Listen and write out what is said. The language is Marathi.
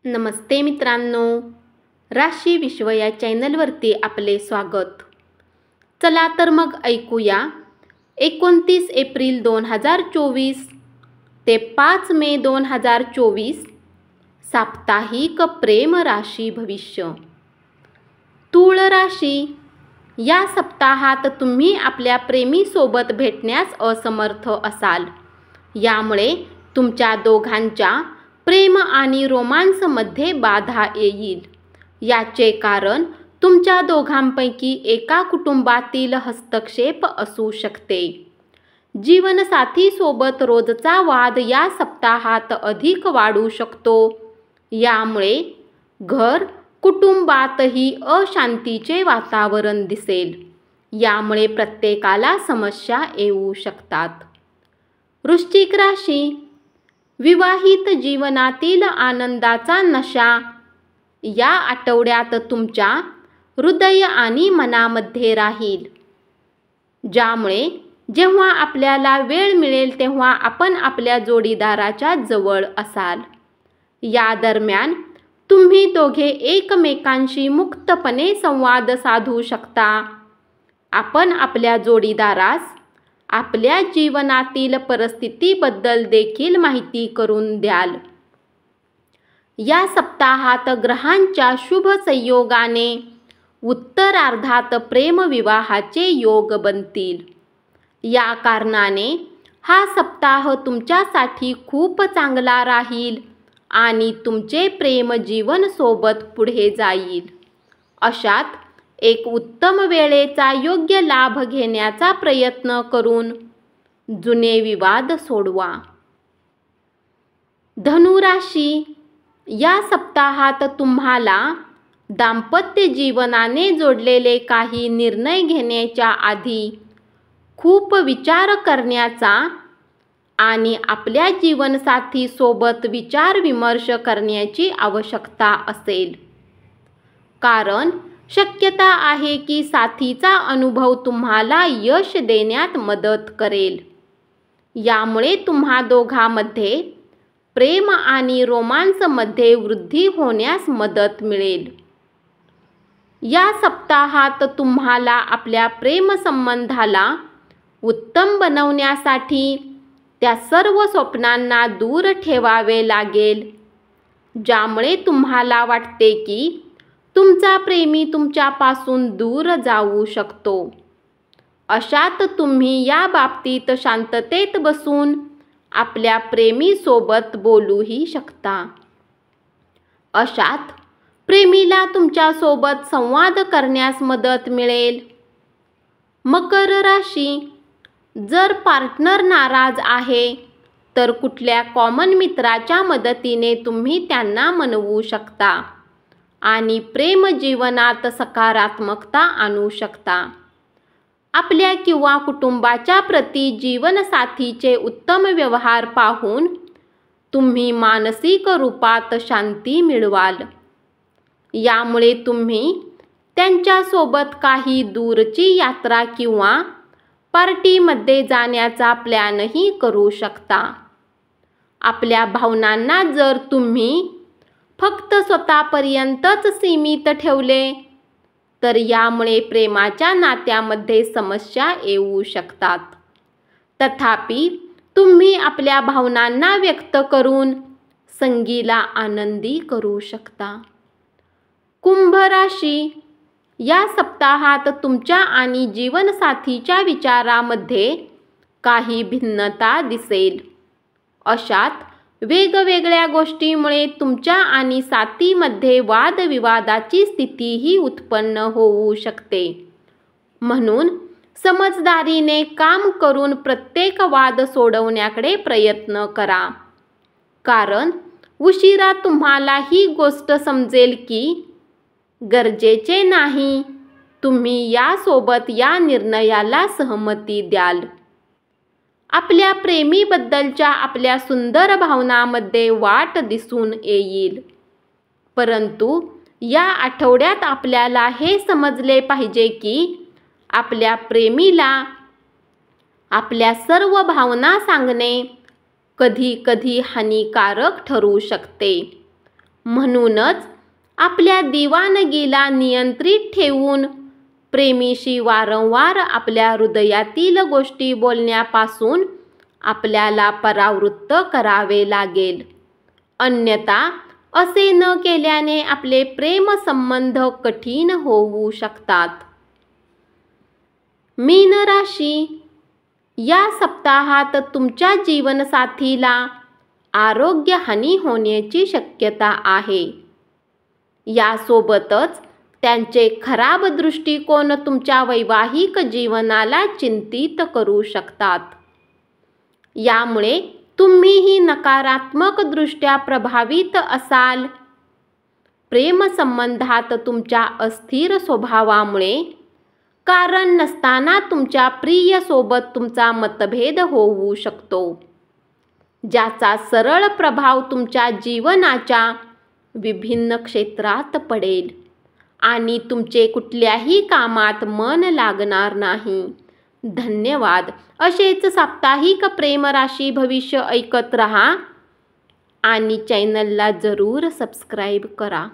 नमस्ते मित्रांनो, राशी विश्व या चॅनलवरती आपले स्वागत. चला तर मग ऐकूया 29 एप्रिल 2024 ते 5 मे 2024 साप्ताहिक प्रेम राशी भविष्य. तूळ राशी. या सप्ताहात तुम्ही आपल्या प्रेमीसोबत भेटण्यास असमर्थ असाल. यामुळे तुमच्या दोघांच्या प्रेम आणि रोमांसमध्ये बाधा येईल. याचे कारण तुमच्या दोघांपैकी एका कुटुंबातील हस्तक्षेप असू शकते. जीवनसाथीसोबत रोजचा वाद या सप्ताहात अधिक वाढू शकतो. यामुळे घर कुटुंबातही अशांतीचे वातावरण दिसेल. यामुळे प्रत्येकाला समस्या येऊ शकतात. वृश्चिक राशी. विवाहित जीवनातील आनंदाचा नशा या आठवड्यात तुमच्या हृदय आणि मनामध्ये राहील. ज्यामुळे जेव्हा आपल्याला वेळ मिळेल तेव्हा आपण आपल्या जोडीदाराच्या जवळ असाल. या दरम्यान तुम्ही दोघे एकमेकांशी मुक्तपणे संवाद साधू शकता. आपण आपल्या जोडीदारास आपल्या जीवनातील परिस्थितीबद्दल देखील माहिती करून द्याल. या सप्ताहात ग्रहांच्या शुभ संयोगाने उत्तरार्धात प्रेमविवाहाचे योग बनतील. या कारणाने हा सप्ताह तुमच्यासाठी खूप चांगला राहील आणि तुमचे प्रेम जीवन सोबत पुढे जाईल. अशात एक उत्तम वेळेचा योग्य लाभ घेण्याचा प्रयत्न करून जुने विवाद सोडवा. धनु राशी. या सप्ताहात तुम्हाला दाम्पत्य जीवनाने जोडलेले काही निर्णय घेण्याच्या आधी खूप विचार करण्याचा आणि आपल्या जीवनसाथी सोबत विचारविमर्श करण्याची आवश्यकता असेल. कारण शक्यता आहे की साथीचा अनुभव तुम्हाला यश देण्यात मदत करेल. यामुळे तुम्हा दोघांमध्ये प्रेम आणि रोमांसमध्ये वृद्धी होण्यास मदत मिळेल. या सप्ताहात तुम्हाला आपल्या प्रेमसंबंधाला उत्तम बनवण्यासाठी त्या सर्व स्वप्नांना दूर ठेवावे लागेल ज्यामुळे तुम्हाला वाटते की तुमचा प्रेमी तुमच्यापासून दूर जाऊ शकतो. अशात तुम्ही या बाबतीत शांततेत बसून आपल्या प्रेमीसोबत बोलूही शकता. अशात प्रेमीला तुमच्यासोबत संवाद करण्यास मदत मिळेल. मकर राशी. जर पार्टनर नाराज आहे तर कुठल्या कॉमन मित्राच्या मदतीने तुम्ही त्यांना मनवू शकता आणि प्रेम जीवनात सकारात्मकता आणू शकता. आपल्या किंवा कुटुंबाच्या प्रती जीवनसाथीचे उत्तम व्यवहार पाहून तुम्ही मानसिक रूपात शांती मिळवाल. यामुळे तुम्ही त्यांच्यासोबत काही दूरची यात्रा किंवा पार्टीमध्ये जाण्याचा प्लॅनही करू शकता. आपल्या भावनांना जर तुम्ही फक्त स्वतःपर्यंतच सीमित ठेवले तर यामुळे प्रेमाच्या नात्यामध्ये समस्या येऊ शकतात. तथापि तुम्ही आपल्या भावनांना व्यक्त करून संगीला आनंदी करू शकता. कुंभ राशी. या सप्ताहात तुमच्या आणि जीवनसाथीच्या विचारामध्ये काही भिन्नता दिसेल. अशात वेगवेगळ्या गोष्टींमुळे तुमच्या आणि साथीमध्ये वादविवादाची स्थितीही उत्पन्न होऊ शकते. म्हणून समजदारीने काम करून प्रत्येक वाद सोडवण्याकडे प्रयत्न करा. कारण उशिरा तुम्हाला ही गोष्ट समजेल की गरजेचे नाही तुम्ही यासोबत या निर्णयाला सहमती द्याल. आपल्या प्रेमीबद्दलच्या आपल्या सुंदर भावनांमध्ये वाट दिसून येईल. परंतु या आठवड्यात आपल्याला हे समजले पाहिजे की आपल्या प्रेमीला आपल्या सर्व भावना सांगणे कधी कधी हानिकारक ठरू शकते. म्हणूनच आपल्या दिवाणगीला नियंत्रित ठेवून प्रेमीशी वारंवार आपल्या हृदयातील गोष्टी बोलण्यापासून आपल्याला परावृत्त करावे लागेल. अन्यथा असे न केल्याने आपले प्रेमसंबंध कठीण होऊ शकतात. मीन राशी, या सप्ताहात तुमच्या जीवनसाथीला आरोग्यहानी होण्याची शक्यता आहे. यासोबतच त्यांचे खराब दृष्टिकोन तुमच्या वैवाहिक जीवनाला चिंतित करू शकतात. यामुळे तुम्हीही नकारात्मकदृष्ट्या प्रभावित असाल. प्रेमसंबंधात तुमच्या अस्थिर स्वभावामुळे कारण नसताना तुमच्या प्रियसोबत तुमचा मतभेद होऊ शकतो, ज्याचा सरळ प्रभाव तुमच्या जीवनाच्या विभिन्न क्षेत्रात पडेल आणि तुमचे कुठल्याही कामात मन लागणार नाही. धन्यवाद. असेच साप्ताहिक प्रेम राशी भविष्य ऐकत रहा आणि चॅनलला जरूर सबस्क्राईब करा.